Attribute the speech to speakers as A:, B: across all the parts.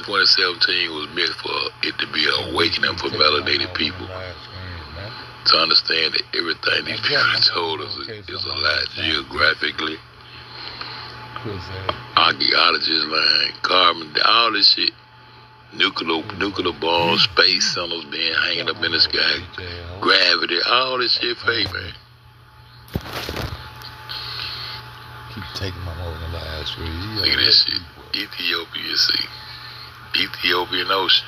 A: 2017 was meant for it to be an awakening for melanated people to understand that everything these people told us is a lie geographically, archaeologists lying, carbon, all this shit, nuclear bombs, space centers being hanging up in the sky, gravity, all this shit fake, man.
B: Keep taking my over the last week.
A: Look at this shit. Ethiopia, you see. Ethiopian Ocean.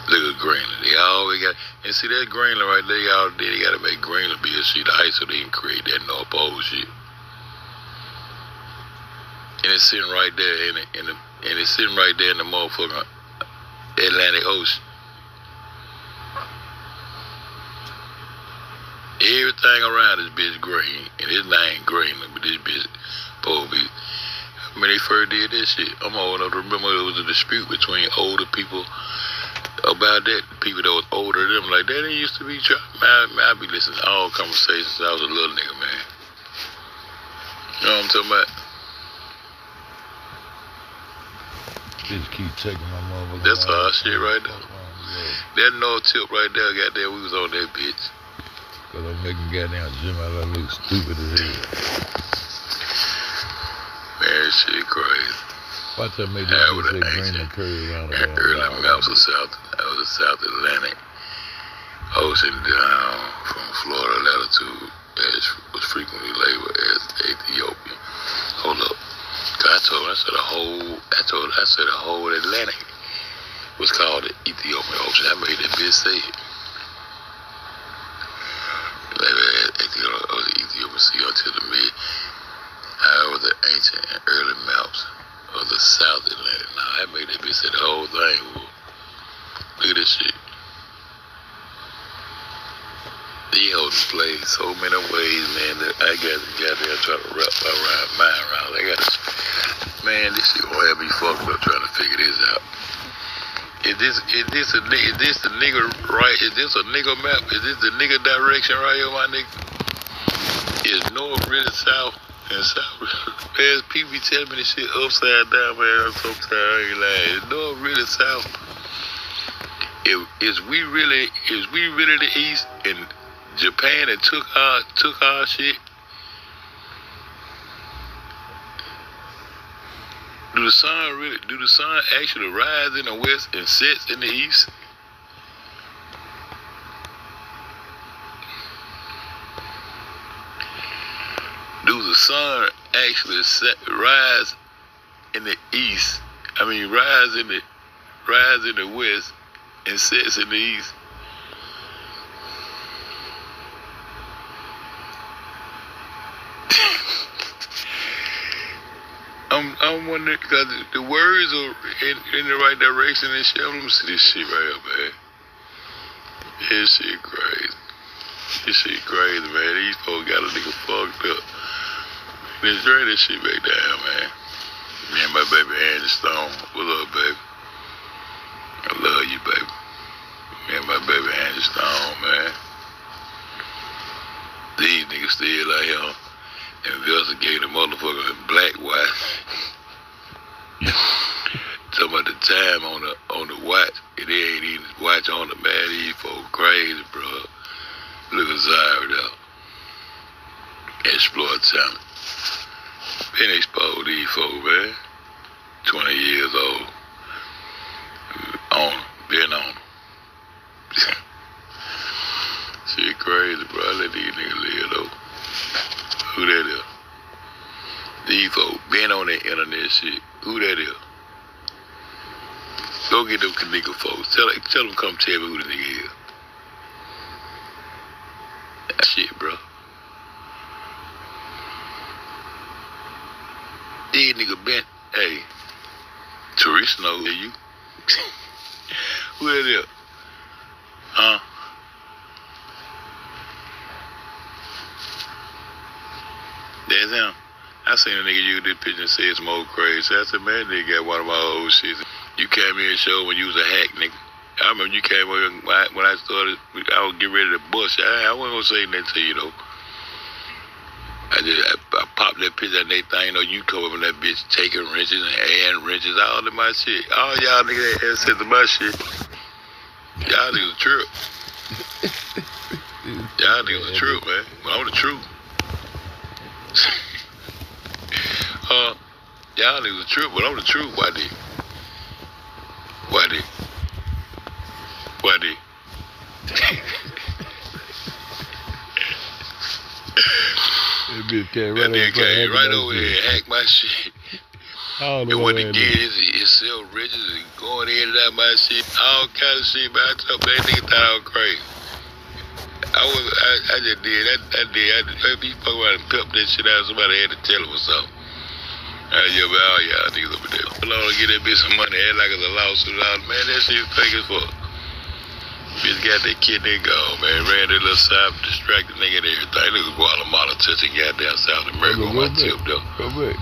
A: Look at Greenland. They always got, and see that Greenland right there, y'all did. They got to make Greenland be a sheet of ice so they can create that North Pole shit. And it's sitting right there and it's sitting right there in the motherfucking Atlantic Ocean. Everything around this bitch green, and his name Greenland, but this bitch supposed to be. When they first did this shit, I'm old enough to remember it was a dispute between older people about that. People that was older than them, like that. They used to be trying. I be listening to all conversations since I was a little nigga, man. You know what I'm talking about?
B: Just keep taking my motherfucker.
A: That's our shit right there. That north tip right there, goddamn, we was on that bitch.
B: Cause I'm making goddamn Jim out of look stupid as hell.
A: Man, shit crazy.
B: Watch that make that say Greenland curve around the bottom.
A: Early maps of the South Atlantic Ocean down from Florida latitude as was frequently labeled as Ethiopia. Hold up. I said the whole Atlantic was called the Ethiopian Ocean. I made that bitch say it. The Ethiopian Sea until the mid. However, the ancient and early maps of the South Atlantic. Now, I made that bitch say the whole thing. Look at this shit. These hoes play so many ways, man, that I got to goddamn try to wrap my mind around. I got to, man, this shit gonna have me fucked up trying to figure this out. Is this the nigga right? Is this a nigga map? Is this the nigga direction right here, my nigga? Is north really south and south? Man, people be telling me this shit upside down, man. I'm so tired. I ain't lying. Is north really south? Is we really the east and Japan that took our shit? Do the sun actually rise in the west and sets in the east? Do the sun actually rise in the east? I mean, rise in the west and sets in the east? I'm wondering, because the words are in the right direction and shit. Let me see this shit right here, man. This shit crazy. This shit crazy, man. These folks got a nigga fucked up. Let's drag this shit back down, man. Me and my baby Angie Stone. What's up, baby? I love you, baby. Me and my baby Angie Stone, man. These niggas still out here investigating motherfucker black watch. Talking about the time on the watch. It ain't even watch on the man. These folks crazy, bro. Look at Zyra there. Exploit talent. Been exposed these folks, man. 20 years old. Been on them. Shit crazy, bro. I let these niggas live, though. Who that is? These folks been on that internet shit. Who that is? Go get them nigga folks. Tell them come tell me who the nigga is. That shit, bro. These nigga been, hey, Teresa know who you. Who that is? Huh? That's him. I seen a nigga use this picture and say some old crazy. I said, man, they got one of my old shit. You came in and showed when you was a hack, nigga. I remember you came in when I started, I was getting ready to bust. I wasn't gonna say nothing to you, though. I I popped that picture and they think, you know, you come up in that bitch taking wrenches and adding wrenches, all in my shit. All y'all niggas that access to my shit. Y'all niggas a trip. Y'all niggas a trip, man. I'm the truth. Y'all niggas a trip, but I'm the truth. Why did?
B: That bitch came
A: right over here and hack my shit. And what they did is sell riches and going in and out my shit, all kind of shit. But I told that nigga thought I was crazy. I just did. I be fucking around and pimp that shit out. Somebody had to tell him or something. Yo, man, all y'all niggas over there. Hold on to get that bitch some money. Act like it's a lawsuit. Man, that shit fake as fuck. Bitch got that kid there gone, man. Ran that little side, distracted nigga and everything. Nigga Guatemala touching goddamn South America on my tip, though.
B: Go back.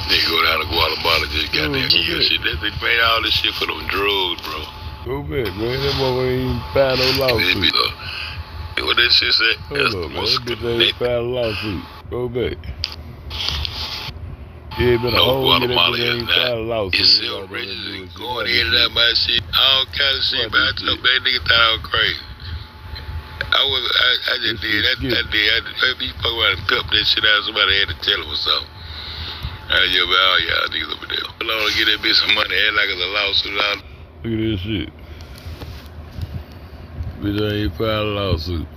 A: Nigga go down to Guatemala, just goddamn kill shit. They made all this shit for them drugs, bro.
B: Go back, man. That motherfucker ain't filed no lawsuit.
A: What that shit said? That's the most
B: connected. That bitch ain't filed a lawsuit. Go back. Yeah, been a whole year that bitch ain't filed a lawsuit.
A: It's still riches going in and out my shit, all kind of shit. But I told that nigga thought I was crazy. I just did. I be fucking around and pimp that shit out. Somebody had to tell him or something. Yo, man, all y'all niggas over there. Hold on to get that bitch some money. Act like it's a lawsuit.
B: Look at this shit. Bitch ain't filed a lawsuit.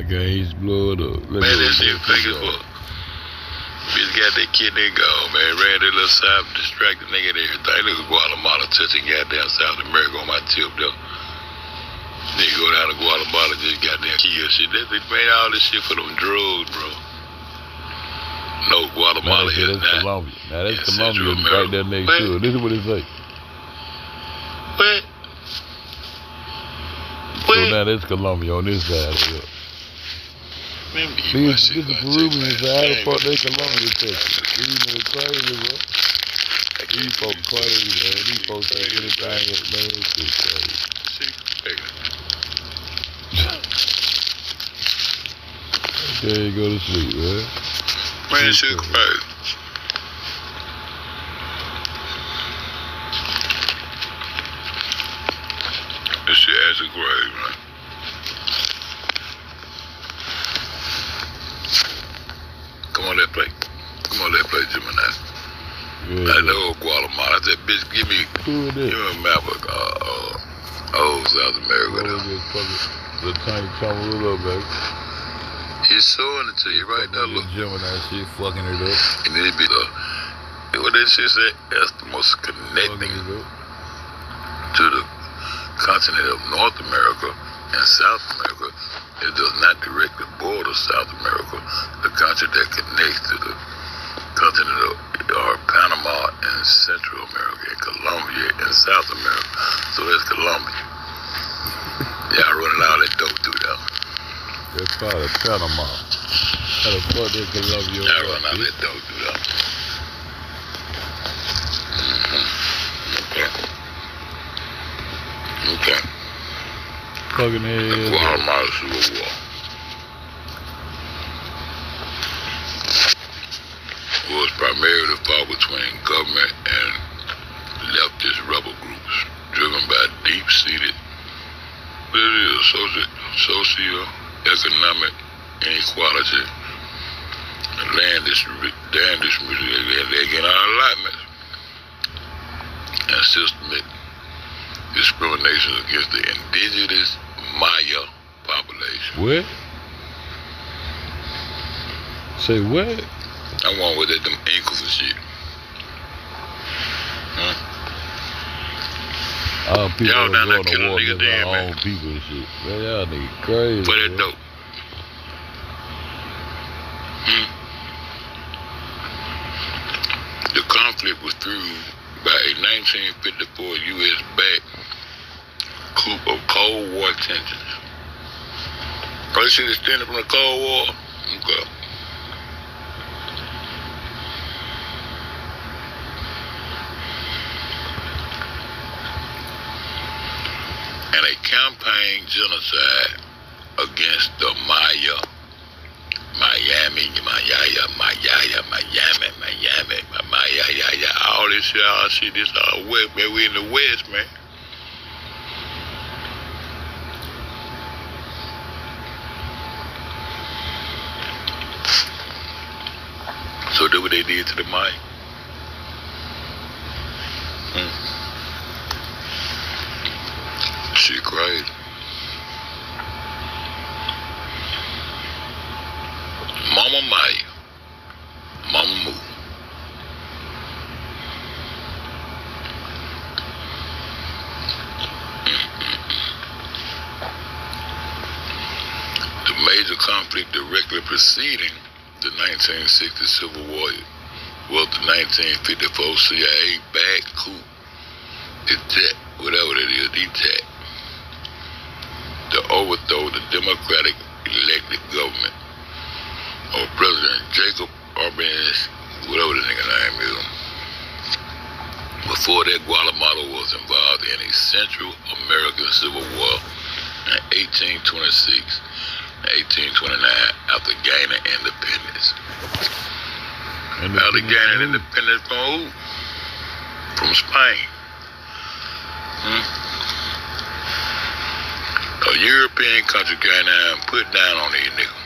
B: I can't blow it up.
A: Man, that shit fake as fuck. Bitch got that kid there gone, man. Ran that little side, distracted nigga and everything. Nigga Guatemala touching goddamn South America on my tip, though. Nigga go down to Guatemala, just goddamn kill shit. They made all this shit for them drugs, bro. No, Guatemala is not.
B: Colombia. Now that's Colombia right there next to it. This is what it say.
A: What?
B: So now that's Colombia on this side of it. This is the Peruvian side. How the fuck they Colombia Texas? These niggas crazy, bro. These folks crazy, man. These folks say anything, man. This shit crazy. There you go to sleep, man.
A: Man, this shit crazy. This shit actually crazy, man. Come on, let's play. Gemini.
B: Yeah,
A: I know Guatemala. I said, bitch, give me a map of old South America.
B: The tiny tumble little baby.
A: He's showing it to you right there. Look.
B: Gemini shit, fucking it up.
A: And it be what that shit said, that's the most connecting to the continent of North America and South America. It does not directly border South America. The country that connects to the continent of Panama and Central America and Colombia and South America. So that's Colombia. Y'all running all that dope through there.
B: That's part of Panama. How the fuck they Colombia?
A: Y'all running all that dope through there. Okay.
B: Fucking head.
A: Guatemala Civil War. Was primarily fought between government and leftist rebel groups, driven by deep-seated socio-economic inequality and land distribution, they get our allotments, and systemic discrimination against the indigenous Maya population.
B: What? Say what?
A: I want with it, them ankles and shit.
B: All people
A: y'all down there
B: going to
A: killing
B: war
A: niggas
B: against
A: damn,
B: our
A: man.
B: own people and shit. Man, y'all niggas crazy.
A: For that dope. The conflict was fueled by a 1954 U.S.-backed coup of Cold War tensions. Probably shit extended from the Cold War. Okay. And a campaign genocide against the Maya Miami, all this shit, all shit, this all west, man. We in the west, man. So that's what they did to the mic. Shit crazy. Mama Maya, Mama Moo. The major conflict directly preceding the 1960 Civil War was the 1954 CIA-backed coup d'etat, whatever that is, d'etat, to overthrow the democratic elected government of President Jacob Arbenz, whatever the nigga name is. Before that, Guatemala was involved in a Central American Civil War in 1826 and 1829 after gaining independence. After gaining independence from who? From Spain. A European country came down and put down on these niggas.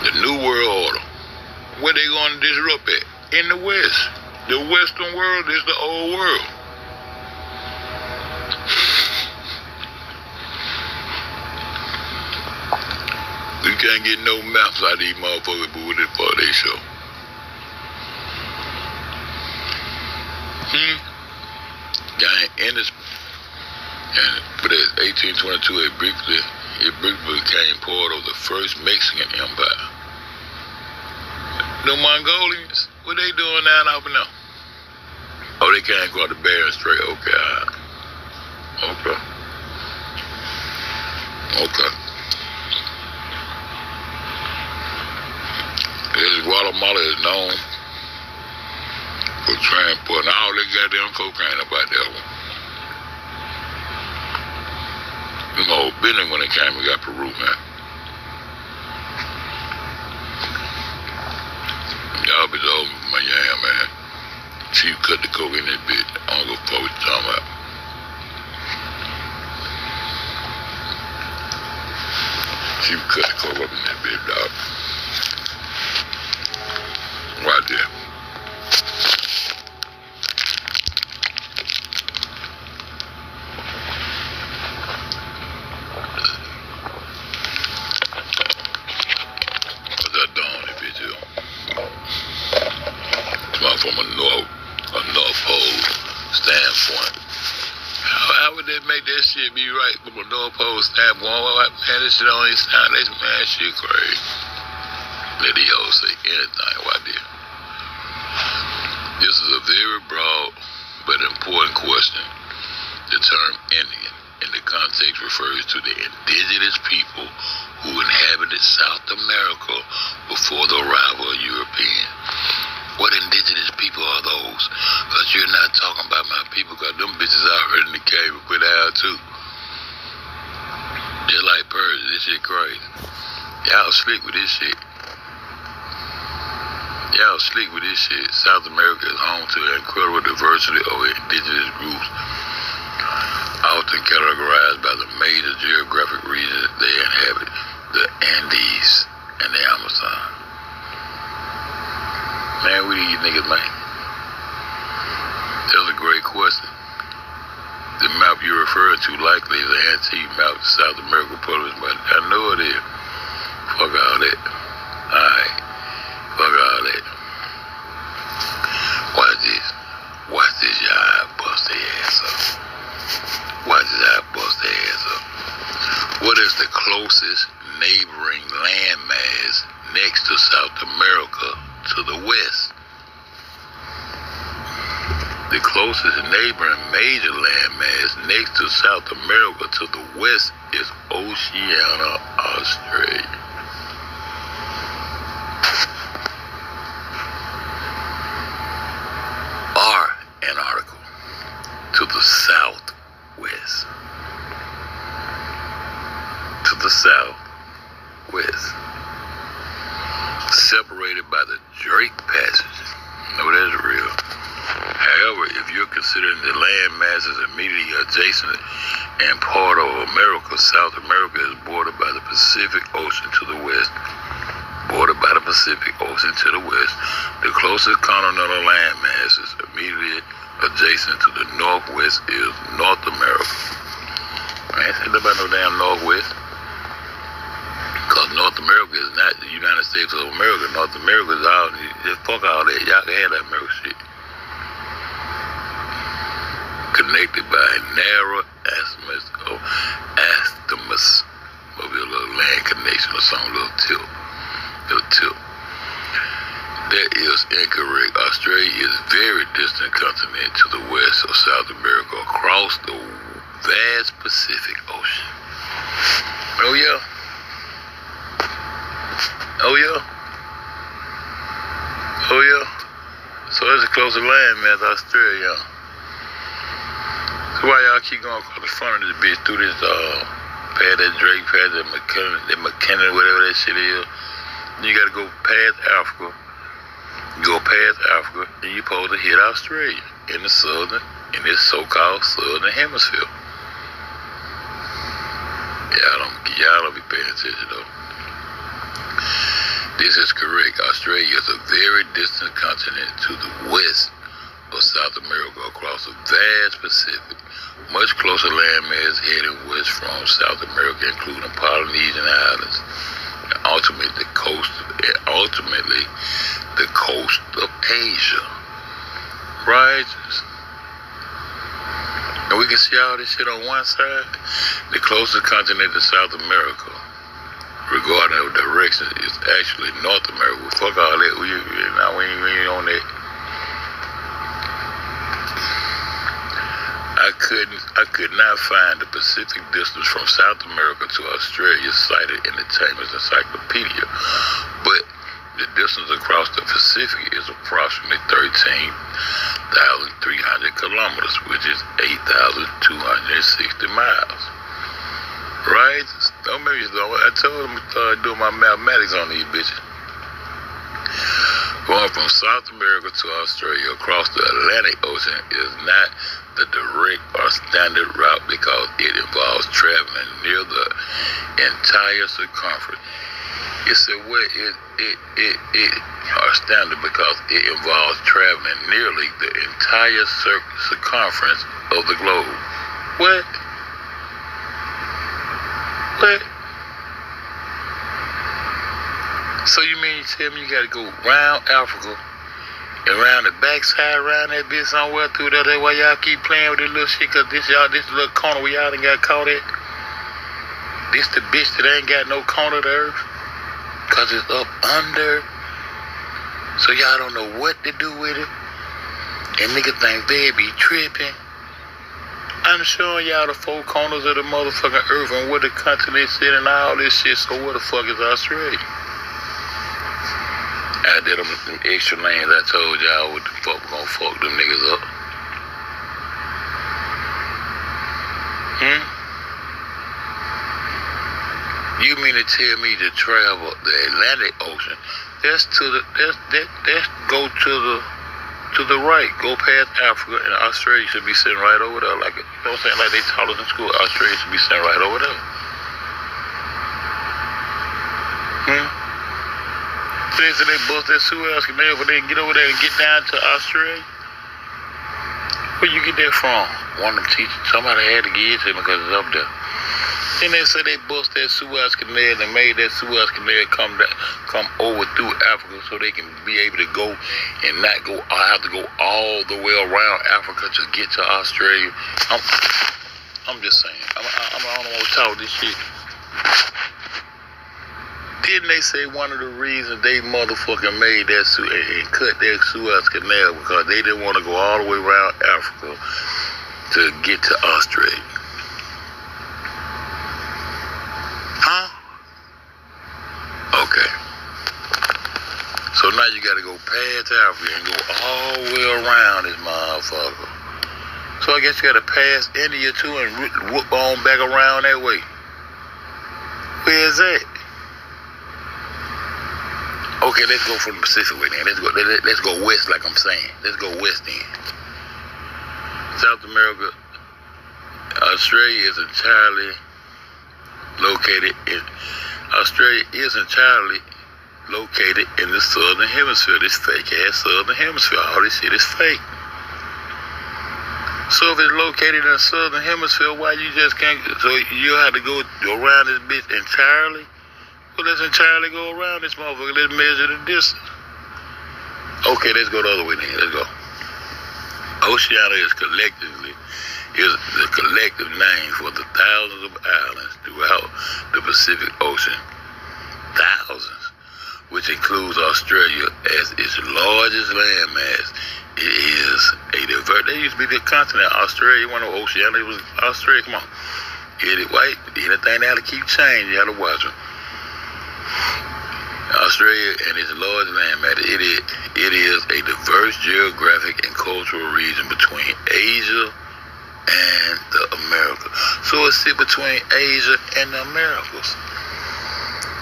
A: The New World Order. Where they going to disrupt it? In the West. The Western world is the old world. We can't get no maps out of these motherfuckers, but what the fuck they show? But in 1822, it briefly became part of the first Mexican Empire. The Mongolians, what they doing down over now? Oh, they can't go to Bering Strait. Okay, okay. Guatemala is known for transporting all that goddamn cocaine about that one. Them old business when they came and got Peru, man. Y'all be over my yam, man. Chief cut the coke in that bitch. I don't go fuck what you talking about. Chief cut the coke up in that bitch, dog. Right there. What's that doing, that bitch here? From a North Pole standpoint. How would they make that shit be right from a North Pole standpoint? Man, this shit don't even sound, this man shit crazy. Let these hoes say anything right there. This is a very broad but important question. The term Indian in the context refers to the indigenous people who inhabited South America before the arrival of Europeans. What indigenous people are those? Because you're not talking about my people, because them bitches out here in the cave and put out too. They're like Persians. This shit crazy. Y'all slick with this shit. Y'all slick with this shit. South America is home to an incredible diversity of indigenous groups, often categorized by the major geographic regions they inhabit, the Andes and the Amazon. Man, what do you niggas, man? That's a great question. The map you refer to likely is an antique map of South America published by, I know it is. Fuck all that. Alright. Fuck all that. Watch this. Watch this, y'all bust their ass up. Watch this, y'all bust their ass up. What is the closest neighboring landmass next to South America to the west? The closest neighboring major landmass next to South America to the west is Oceania, Australia. Antarctica to the southwest. To the southwest. land masses immediately adjacent and part of America. South America is bordered by the Pacific Ocean to the west. Bordered by the Pacific Ocean to the west. The closest continental land masses immediately adjacent to the northwest is North America. I ain't saying about no damn northwest. Because North America is not the United States of America. North America is all, just fuck all that. Y'all can have that America shit. Connected by a narrow isthmus, maybe a little land connection or some little tip. That is incorrect. Australia is a very distant continent to the west of South America across the vast Pacific Ocean. Oh yeah? Oh yeah? Oh yeah? So it's a closer land mass to Australia. So why y'all keep going across the front of this bitch through this past that Drake, past that McKinnon, whatever that shit is? You gotta go past Africa. You go past Africa, and you're supposed to hit Australia in this so-called southern hemisphere. Y'all don't be paying attention though. This is correct. Australia is a very distant continent to the west of South America across a vast Pacific. Much closer landmass heading west from South America, including Polynesian islands. Ultimately the coast of Asia. Right? And we can see all this shit on one side. The closest continent to South America, regarding the direction, is actually North America. Fuck all that. We ain't on that. I could not find the Pacific distance from South America to Australia cited in the Chambers Encyclopedia, but the distance across the Pacific is approximately 13,300 kilometers, which is 8,260 miles. Right? Don't make me slow. I told them to start doing my mathematics on these bitches. Going from South America to Australia across the Atlantic Ocean is not the direct or standard route because it involves traveling near the entire circumference. It's a way it are standard because it involves traveling nearly the entire circumference of the globe. What? So you mean you tell me you gotta go round Africa and round the backside, around that bitch somewhere through there? That's why y'all keep playing with this little shit, cause this little corner where y'all done got caught at. This the bitch that ain't got no corner to earth, cause it's up under. So y'all don't know what to do with it. And niggas think they be tripping. I'm showing y'all the four corners of the motherfucking earth and where the continent sit and all this shit. So where the fuck is Australia? I did them extra lanes. I told y'all what the fuck we gonna fuck them niggas up. You mean to tell me to travel the Atlantic Ocean? That's go to the right. Go past Africa, and Australia should be sitting right over there. Like, you know what I'm saying? Like they taught us in school, Australia should be sitting right over there. So they bust that Suez Canal but they can get over there and get down to Australia. Where you get that from? One of them teachers. Somebody had to give it to me because it's up there. Then they say they bust that Suez Canal and made that Suez Canal come over through Africa so they can be able to go and not go. I have to go all the way around Africa to get to Australia. I'm just saying. I don't want to talk this shit. Didn't they say one of the reasons they motherfucking made that and cut that Suez Canal because they didn't want to go all the way around Africa to get to Australia? Huh? Okay. So now you gotta go past Africa and go all the way around this motherfucker. So I guess you gotta pass India too and whoop on back around that way. Where is that? Okay, let's go from the Pacific way then. Let's go west like I'm saying. Let's go west then. South America, Australia is entirely located in the southern hemisphere. This fake ass southern hemisphere. All this shit is fake. So if it's located in the southern hemisphere, why you just can't? So you have to go around this bitch entirely? Well, let's entirely go around this motherfucker. Let's measure the distance. Okay, let's go the other way then. Let's go. Oceania is the collective name for the thousands of islands throughout the Pacific Ocean. Thousands, which includes Australia as its largest landmass. It is a diverse. There used to be the continent Australia. One of Oceania was Australia. Come on, get it right. Anything they had to keep changing, you had to watch them. Australia and its large landmass. It is a diverse geographic and cultural region between Asia and the Americas. So it sits between Asia and the Americas.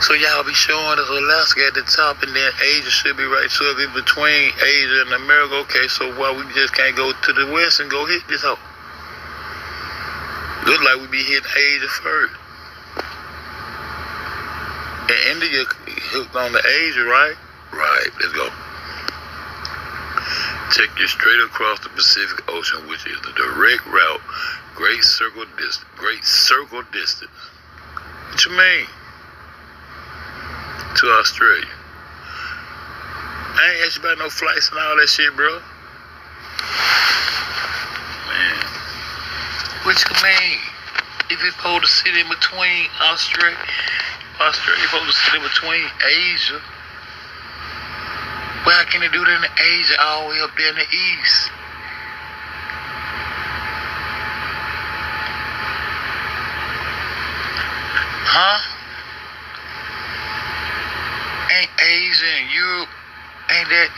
A: So y'all be showing us Alaska at the top, and then Asia should be right. So if it's between Asia and America, okay, so why we just can't go to the west and go hit this hoe? Look like we be hitting Asia first. And India hooked on to Asia, right? Right, let's go. Take you straight across the Pacific Ocean, which is the direct route, great circle distance. What you mean? To Australia. I ain't asked you about no flights and all that shit, bro. Man. What you mean? If it's supposed to sit in between Australia supposed to sit in between Asia. Well, how can it do that in Asia all the way up there in the east? Huh? Ain't Asia and Europe, ain't that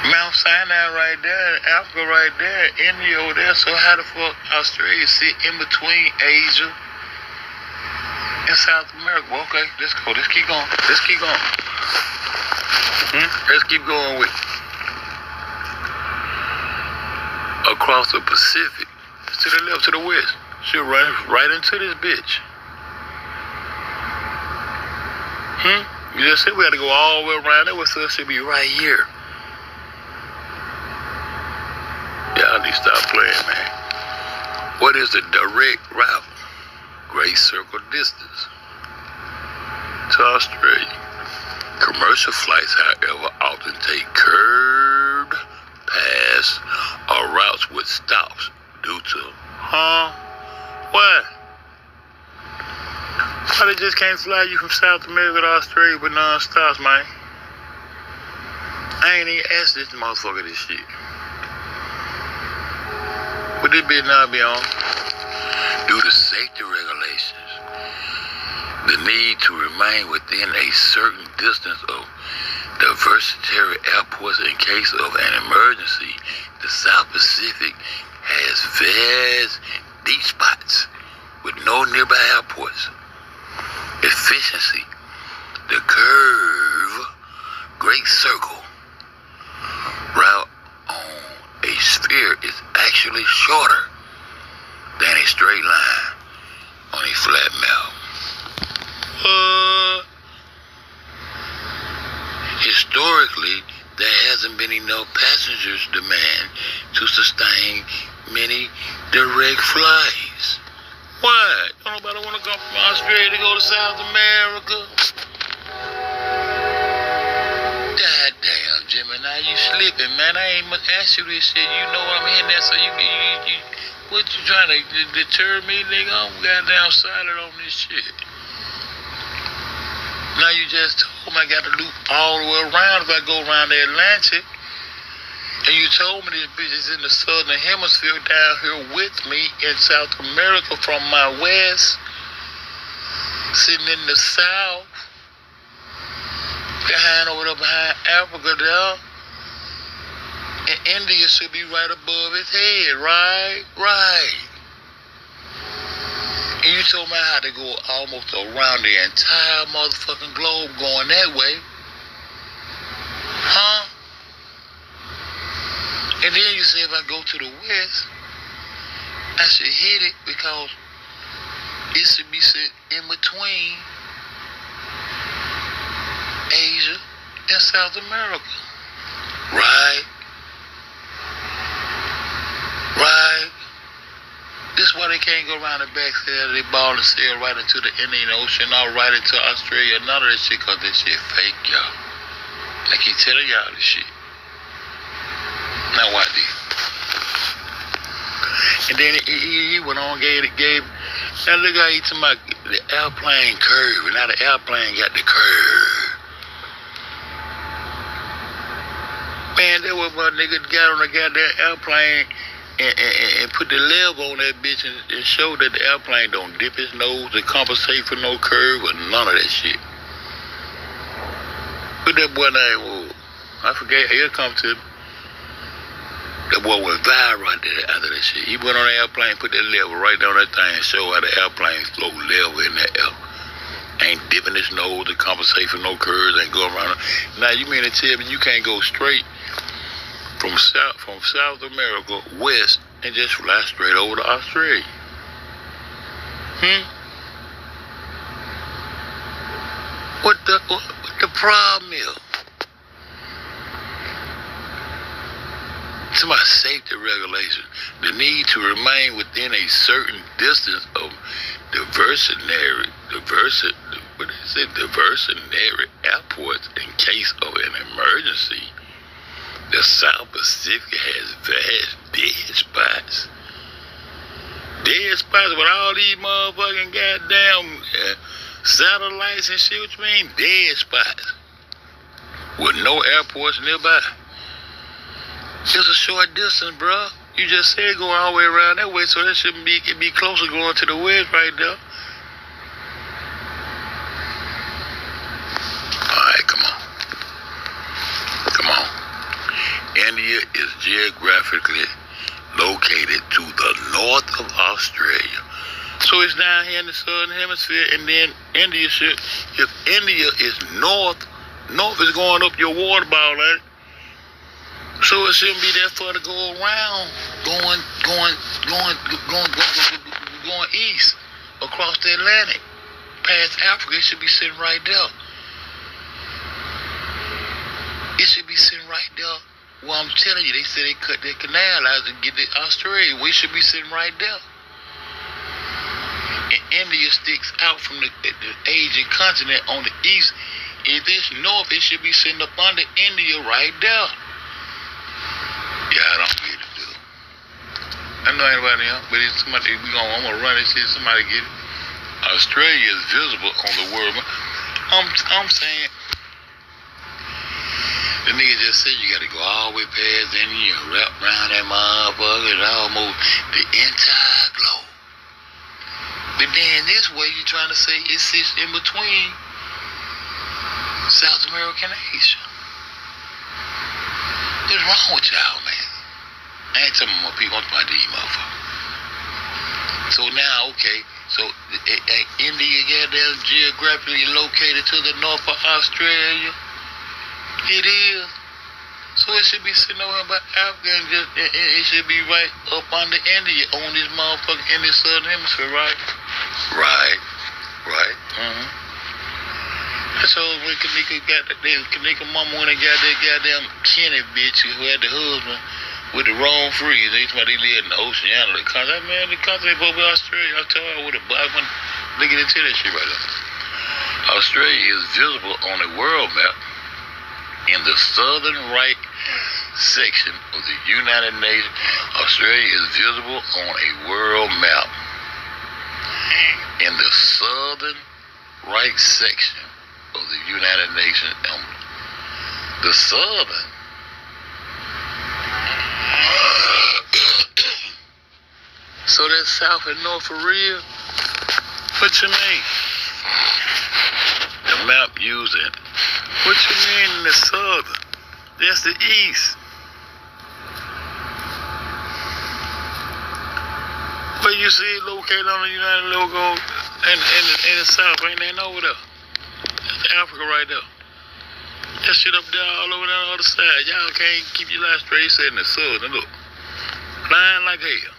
A: Mount Sinai right there, Africa right there, India over there? So how the fuck Australia sit in between Asia and South America? Well, okay, let's go. Let's keep going. Let's keep going. Let's keep going with across the Pacific, to the left, to the west. She'll run right into this bitch. You just said we had to go all the way around there, so it should be right here. Y'all need to stop playing, man. What is the direct route? Great circle distance to Australia. Commercial flights, however, often take curved paths or routes with stops due to, what? Why they just can't fly you from South America to Australia with non-stops, man? I ain't even asked this motherfucker this shit. Would this bitch not be on? Due to safety regulations, the need to remain within a certain distance of diversity airports in case of an emergency, the South Pacific has FEDZBACK spots with no nearby airports. Efficiency. The curve, great circle route on a sphere is actually shorter than a straight line on a flat map. Historically, there hasn't been enough passengers demand to sustain many direct flights. Why? Don't nobody want to come from Australia to go to South America? God damn, Jimmy, now you slipping, man. I ain't much ask you this shit. You know I'm in there, so you what you trying to deter me, nigga? I'm goddamn silent on this shit. Now you just told me I got to loop all the way around if I go around the Atlantic. And you told me this bitch is in the southern hemisphere down here with me in South America from my west, sitting in the south, behind Africa there. And India should be right above his head, right? Right. And you told me I had to go almost around the entire motherfucking globe going that way. Huh? And then you say if I go to the west, I should hit it because it should be set in between Asia and South America. Right. This is why they can't go around the backside of their ball and sail right into the Indian Ocean or right into Australia. None of that shit, because that shit fake, y'all. I keep telling y'all this shit. Now watch this. And then he went on, gave. Now look how he talking about the airplane curve. And now the airplane got the curve. Man, that was my nigga got on the goddamn airplane and put the lever on that bitch and show that the airplane don't dip his nose to compensate for no curve or none of that shit. What that boy name was? I forget. He'll come to me. That boy went viral right there after that shit. He went on the airplane, put that lever right down that thing and show how the airplane float level in that air. Ain't dipping his nose to compensate for no curves, ain't going around. Now you mean to tell me you can't go straight from South America west and just fly straight over to Australia? What the problem is? It's about safety regulations. The need to remain within a certain distance of diversionary airports in case of an emergency. The South Pacific has vast dead spots. Dead spots with all these motherfucking goddamn satellites and shit. What you mean dead spots? With no airports nearby. It's a short distance, bro. You just said going all the way around that way, so that shouldn't be, it'd be closer going to the west right there. Alright, come on. India is geographically located to the north of Australia. So it's down here in the southern hemisphere, and then India should, if India is north is going up your water ball, ain't it? So it shouldn't be that far to go around, going east across the Atlantic, past Africa. It should be sitting right there. It should be sitting right there. Well, I'm telling you, they said they cut their canal out to get to Australia. We should be sitting right there. And India sticks out from the Asian continent on the east. If it's north, it should be sitting up under India right there. Yeah, I don't get it, dude. I know anybody else, but it's somebody, I'm gonna run this shit, somebody get it. Australia is visible on the world. I'm saying, the nigga just said you gotta go all the way past India and wrap around that motherfucker and almost the entire globe. But then this way you're trying to say it sits in between South America and Asia. What's wrong with y'all, man? I ain't telling more people about these motherfuckers. So now, okay, so India goddamn geographically located to the north of Australia. It is. So it should be sitting over by Africa and it should be right up under India on this motherfucker in the southern hemisphere, right? Right. So when Kanika mama when they got that goddamn Kenny bitch who had the husband with the wrong freeze, they somebody live in the ocean, the country. Man, the country supposed to be Australia. I tell you with a black one, look at that shit right there. Australia is visible on a world map in the southern right section of the United Nations. Australia is visible on a world map in the southern right section of the United Nations. The southern. So that's south and north for real? What you mean? The map using. What you mean in the southern? That's the east. Where you see it located on the United logo in the south, ain't that over there? That's Africa right there. That shit up there all over on the other side. Y'all can't keep your life straight. He said in the southern, look. Flying like hell.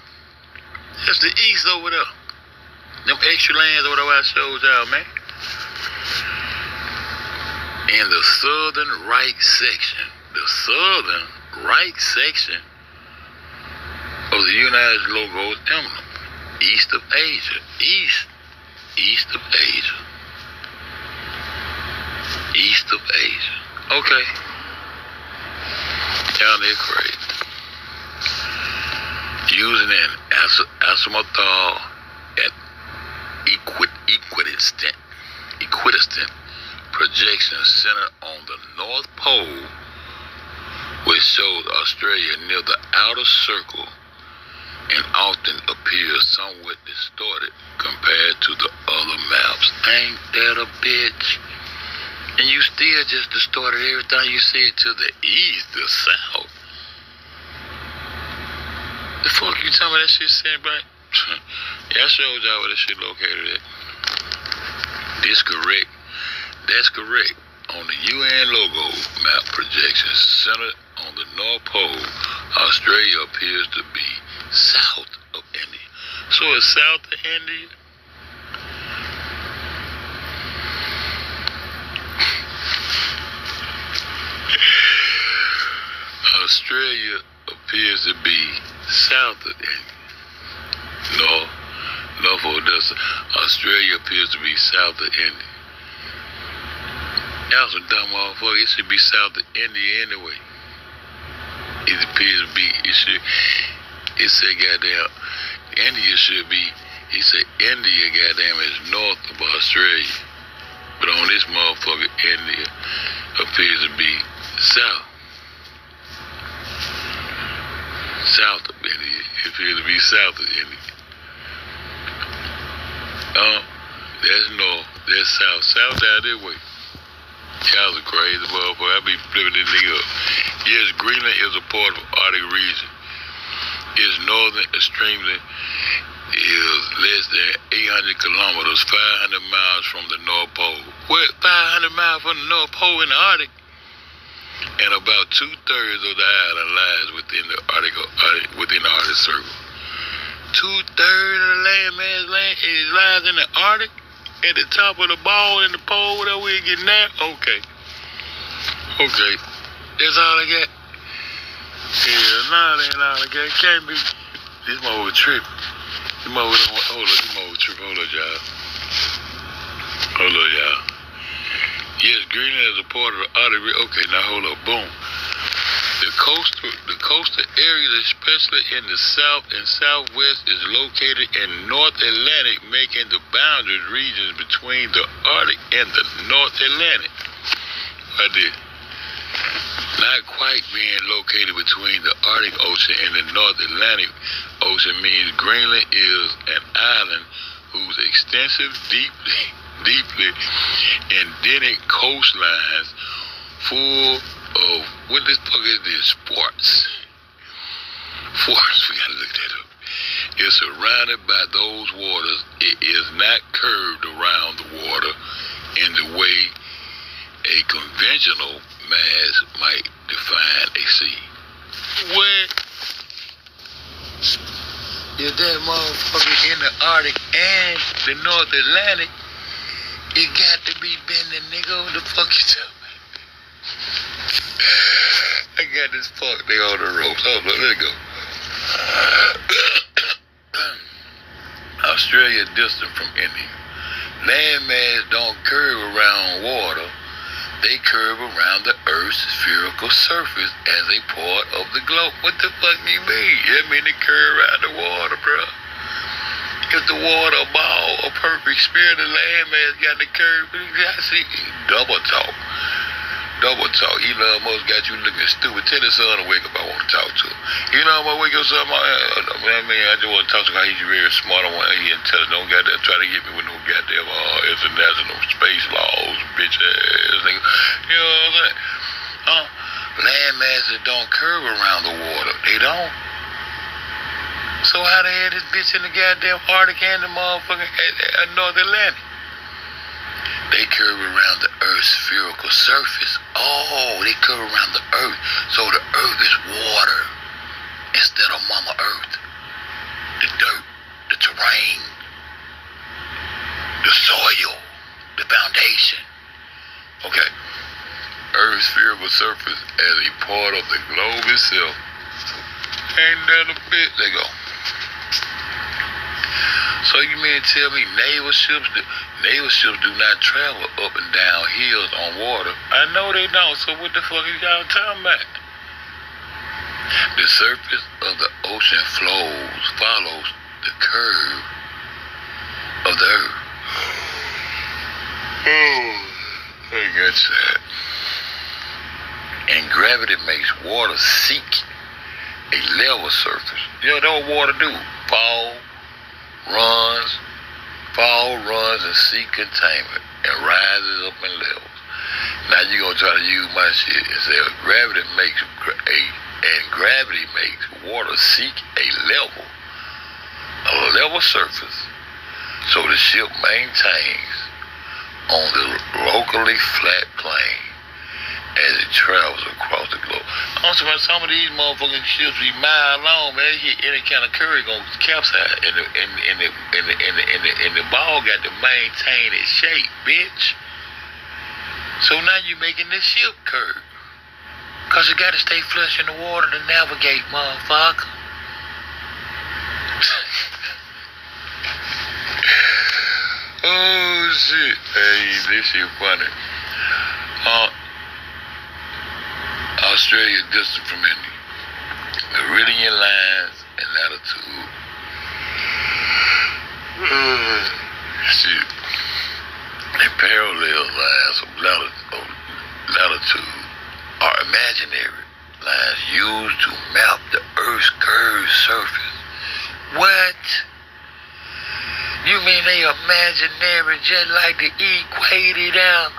A: That's the east over there. Them extra lands over there I showed y'all, man. In the southern right section. The southern right section of the United Logos emblem. East of Asia. East of Asia. East of Asia. Okay. Down there crazy. Using an azimuthal at equidistant projection centered on the North Pole, which shows Australia near the outer circle and often appears somewhat distorted compared to the other maps. Ain't that a bitch? And you still just distorted everything you said to the east, the south. The fuck you talking about that shit saying, bro? Yeah, I showed y'all where that shit located at. This correct. That's correct. On the UN logo map projection centered on the North Pole, Australia appears to be south of India. So it's south of India? Australia appears to be south of India. No, Australia appears to be south of India. Y'all some dumb motherfucker. It should be south of India anyway. It appears to be, it said goddamn, India should be, he said India goddamn is north of Australia. But on this motherfucker, India appears to be south. South of India. It appears to be south of India. That's north. That's south. South out that way. Y'all are crazy motherfucker. I be flipping this nigga up. Yes, Greenland is a part of Arctic region. Its northern extremity is less than 800 kilometers, 500 miles from the North Pole. What? 500 miles from the North Pole in the Arctic? And about 2/3 of the island lies within the Arctic Circle. 2/3 of the landmass land lies in the Arctic, at the top of the ball in the pole, whatever we getting there. Okay. That's all I got. Yeah, nah, that ain't all I got. Can't be. This mother trip. Hold on, y'all. Yes, Greenland is a part of the Arctic. Okay, now hold up. Boom. The coastal areas, especially in the south and southwest, is located in North Atlantic, making the boundary regions between the Arctic and the North Atlantic. Right there. Not quite being located between the Arctic Ocean and the North Atlantic Ocean means Greenland is an island whose extensive, deeply endemic coastlines full of, what the fuck is this? Forts, we gotta look that up. It's surrounded by those waters. It is not curved around the water in the way a conventional mass might define a sea. What? If that motherfucker in the Arctic and the North Atlantic, it got to be bending, nigga. What the fuck you talking? I got this fuck nigga on the ropes. Hold on, let it go. Australia distant from India. Landmass don't curve around water. They curve around the Earth's spherical surface as a part of the globe. What the fuck do you mean? That mean they curve around the water, bro. If the water a ball, a perfect sphere, the landmass got the curve. I see. Double talk. Elon Musk got you looking stupid. Tell his son to wake up. I want to talk to him. You know, I'm going to wake your son up. I just want to talk to him. He's very smart. I want to hear him tell him. Don't goddamn try to get me with no goddamn international space laws, bitch ass nigga. You know what I'm saying? Land masses don't curve around the water. They don't. So how the hell this bitch in the goddamn Arctic and the motherfucking North Atlantic? They curve around the Earth's spherical surface. Oh, they curve around the Earth. So the Earth is water instead of Mama Earth. The dirt, the terrain, the soil, the foundation. Okay. Earth's spherical surface as a part of the globe itself. Ain't that a bit? They go. So you mean to tell me naval ships do not travel up and down hills on water? I know they don't, so what the fuck is y'all talking about? The surface of the ocean follows the curve of the Earth. Oh, I got that. And gravity makes water seek a level surface. You know what water do? Fall, runs, and seek containment, and rises up in levels. Now you gonna try to use my shit and say gravity makes water seek a level surface, so the ship maintains on the locally flat plane as it travels across the globe. I'm talking about some of these motherfucking ships be mile long, man. They hit any kind of current gonna capsize, and the ball got to maintain its shape, bitch. So now you making this ship curve, cause you got to stay flush in the water to navigate, motherfucker. Oh shit, hey, this shit funny. Australia is distant from India. Meridian lines and latitude. Shit. And parallel lines of latitude are imaginary lines used to map the Earth's curved surface. What? You mean they imaginary just like the equator down?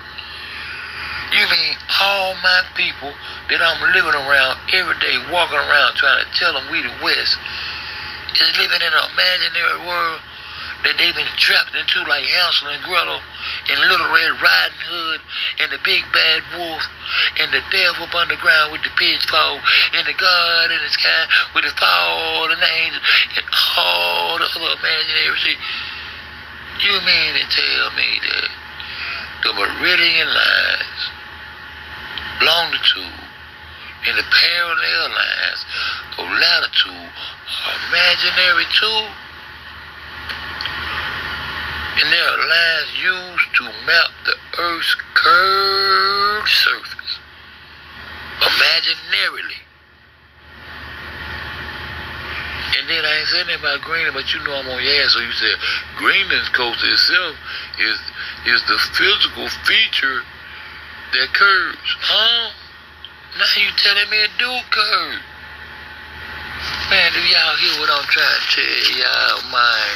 A: You mean all my people that I'm living around every day, walking around trying to tell them we the West, is living in an imaginary world that they've been trapped into like Hansel and Gretel and Little Red Riding Hood and the Big Bad Wolf and the Devil up underground with the pitchfork and the God in the sky with the fallen angels and all the other imaginary shit. You mean to tell me that the meridian lines, longitude, and the parallel lines of latitude are imaginary too? And there are lines used to map the Earth's curved surface, imaginarily. And then I ain't saying anything about Greenland, but you know I'm on your ass, so you said Greenland's coast itself is the physical feature that curves. Huh? Now you telling me it do curve. Man, do y'all hear what I'm trying to tell y'all, man?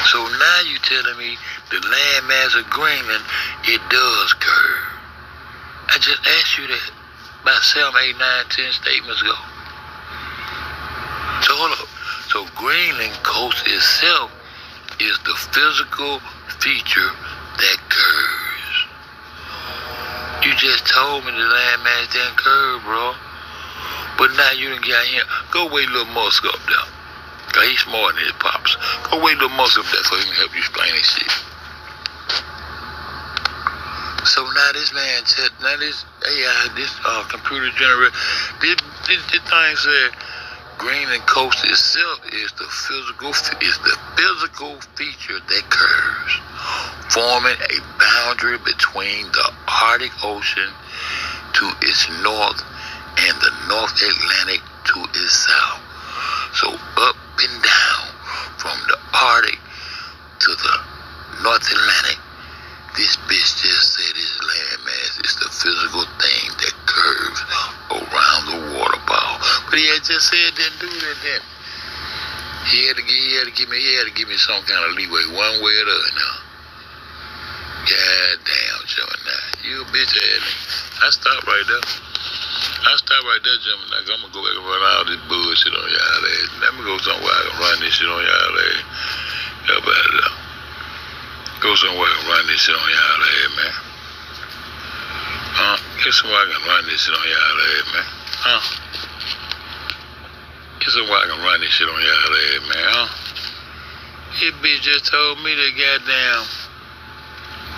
A: So now you telling me the landmass of Greenland, it does curve. I just asked you that about 7, 8, 9, 10 statements ago. So hold up. So Greenland coast itself is the physical feature that curves. You just told me the landmass didn't curve, bro. But now you done got him. Go wait Little Musk up there. Cause he's smarter than his pops. Go wait Little Musk up there so he can help you explain this shit. So now this man said, now this AI, this computer generated, this thing said Greenland coast itself is the physical feature that curves, forming a boundary between the Arctic Ocean to its north and the North Atlantic to its south. So up and down from the Arctic to the North Atlantic, this bitch just said his landmass is the physical thing that curves around the water ball. But he had just said didn't do that then. He had to give me some kind of leeway one way or the other now. God damn, Gemini. You a bitch ass nigga. I stopped right there, Gemini. I'm gonna go back and run all this bullshit on y'all ass. Let me go somewhere I can run this shit on y'all ass. How about it? Go somewhere and run this shit on y'all head, man. Get somewhere I can run this shit on y'all head, man. Get somewhere I can run this shit on y'all head, man. This bitch just told me that goddamn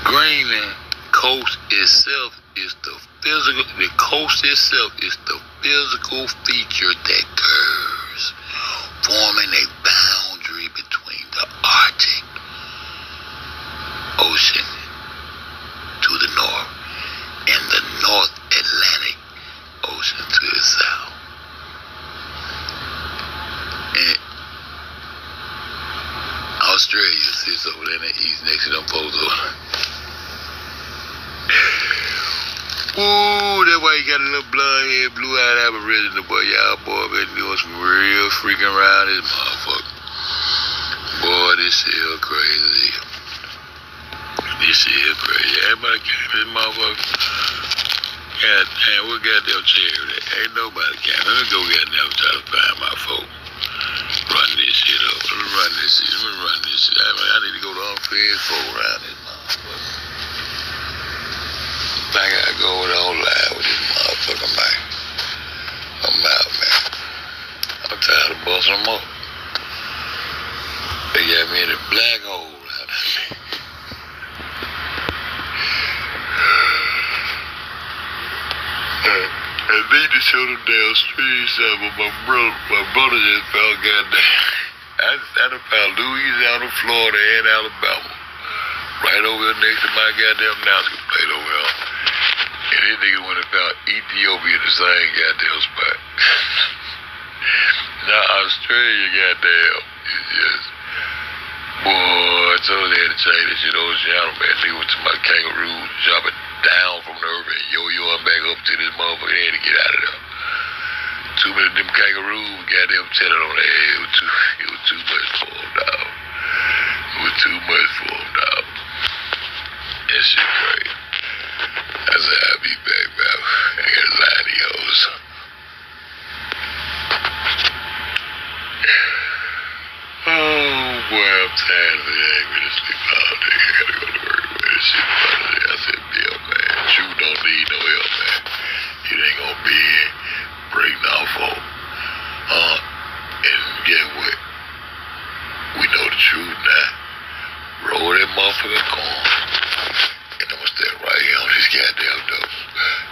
A: Greenland coast itself is the physical feature that curves, forming a boundary between the Arctic Ocean to the north and the North Atlantic Ocean to the south. And Australia sits over there in the east next to them folks. Ooh, that's why you got a little blonde-head, blue-eyed aboriginal boy. Y'all boy been doing some real freaking around this motherfucker. Boy, this shit here crazy. This shit here crazy. Everybody came to this motherfucker. God damn, what goddamn chair that? Ain't nobody came. Let me go goddamn try to find my folk. Run this shit up. Let me run this shit. I need to go to unfed folk around this motherfucker. I gotta go on live with this motherfucker, man. I'm out, man. I'm tired of busting them up. They got me in a black hole out there. I need to show them damn streets out, but my brother just found goddamn. I done found Louisiana, Florida, and Alabama. Right over there next to my goddamn NASCAR plate over there. And this nigga went and found Ethiopia in the same goddamn spot. Now Australia, goddamn, is just, boy, I told they had to change this shit oceanic, man. Nigga went to my kangaroos, drop it down from the earth and yo-yoing back up to this motherfucker. They had to get out of there. Too many of them kangaroos, goddamn, telling on their head. It was too much for them, dog. It was too much for them, dog. That shit crazy. I said, I'll be back, man. I gotta lie to y'all. Oh, boy, I'm tired of it. I ain't gonna sleep all day. I gotta go to work with this shit. I said, Bill, man, True don't need no help, man. It ain't gonna be breaking off on. And get what? We know the truth now. Roll that motherfucking corn. And I'm gonna stay right here on this goddamn dope.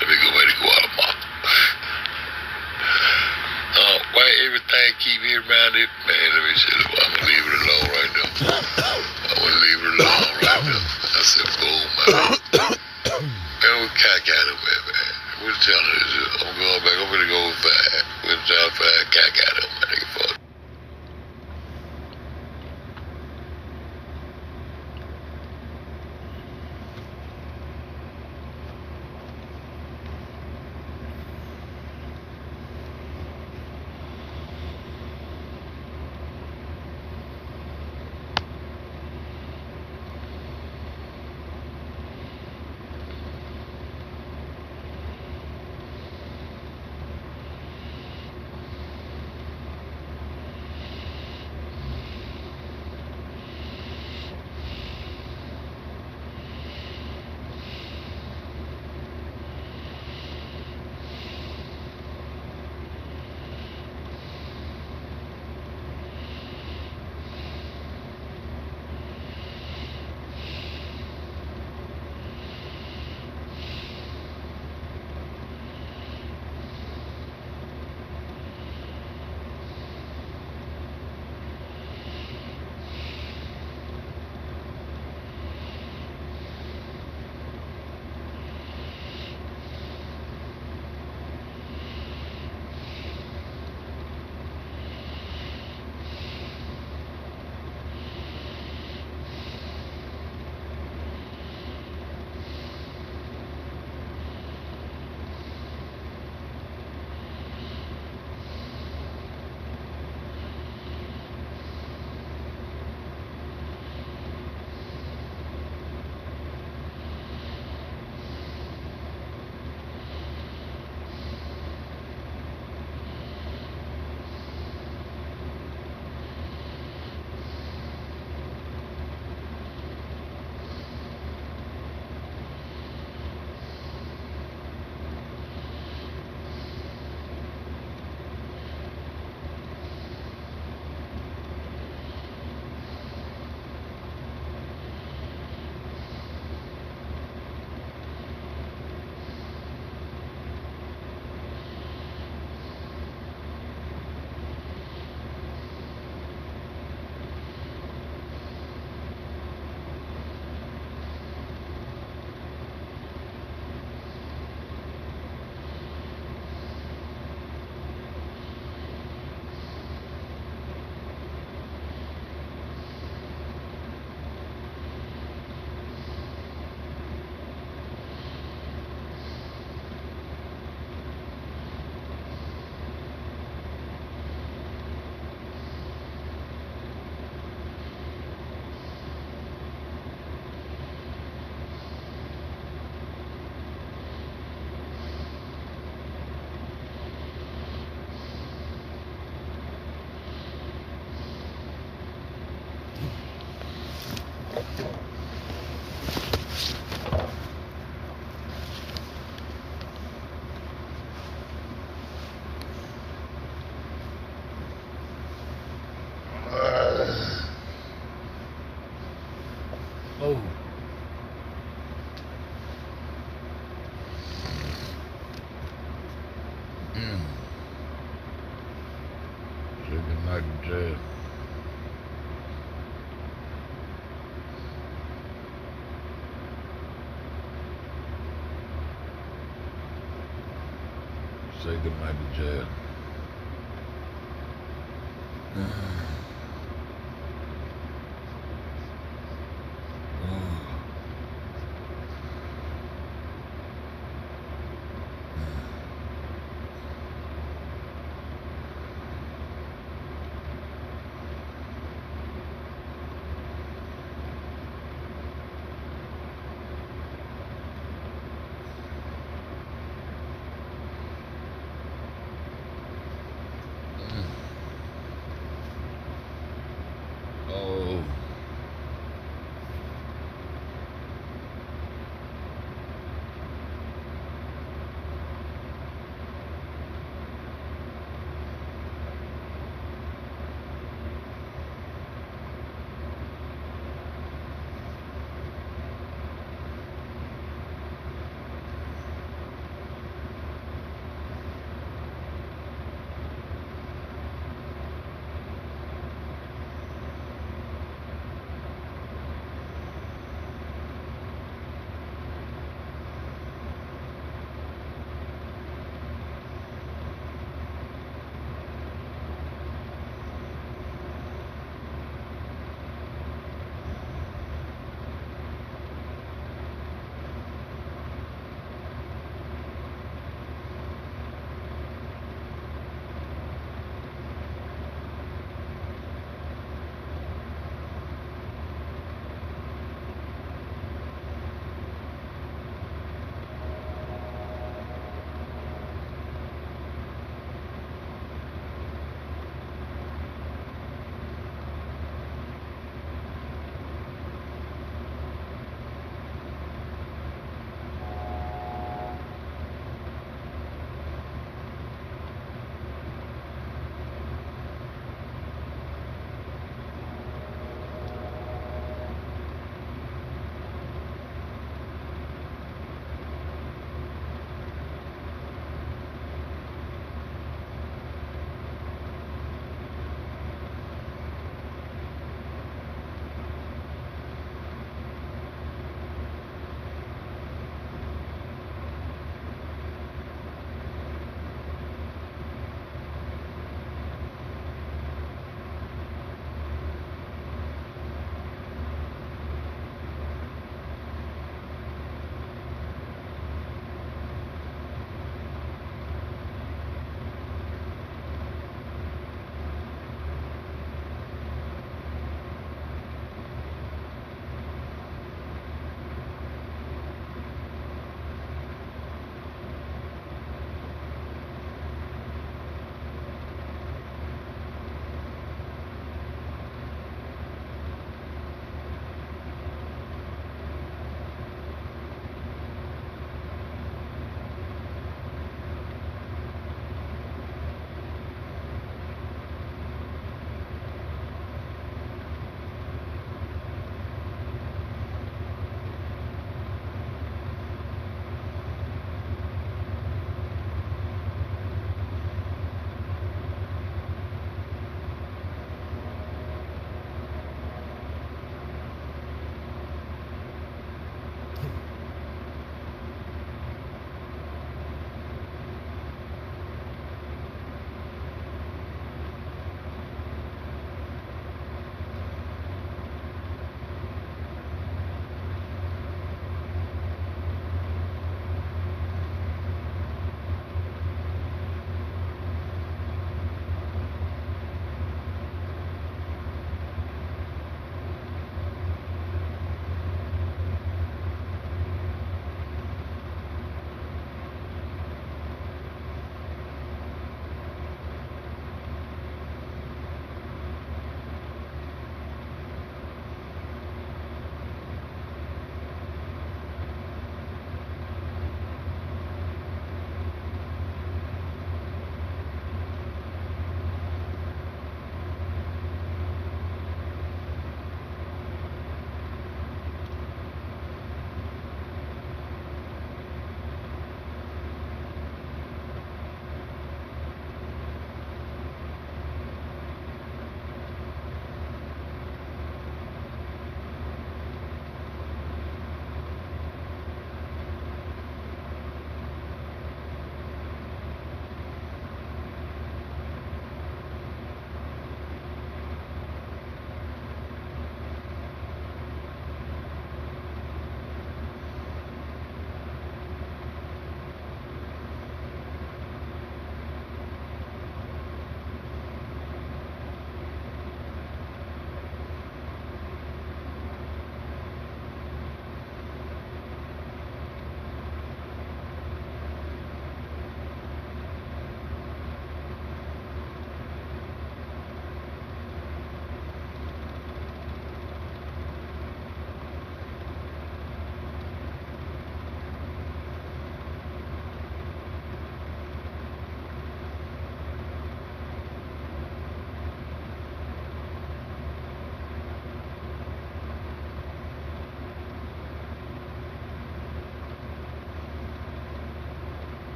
A: Let me go back to Guatemala. Why everything keep here around it? Man, let me see. I'm gonna leave it alone right now. I'm gonna leave it alone right now. I said, boom, man. Man, what cock out of it, man? What's telling this? I'm going back. I'm gonna go with 5. What's trying to find cock out of my nigga? Fuck.
B: Say goodnight to Jazz. Say goodnight to Jazz.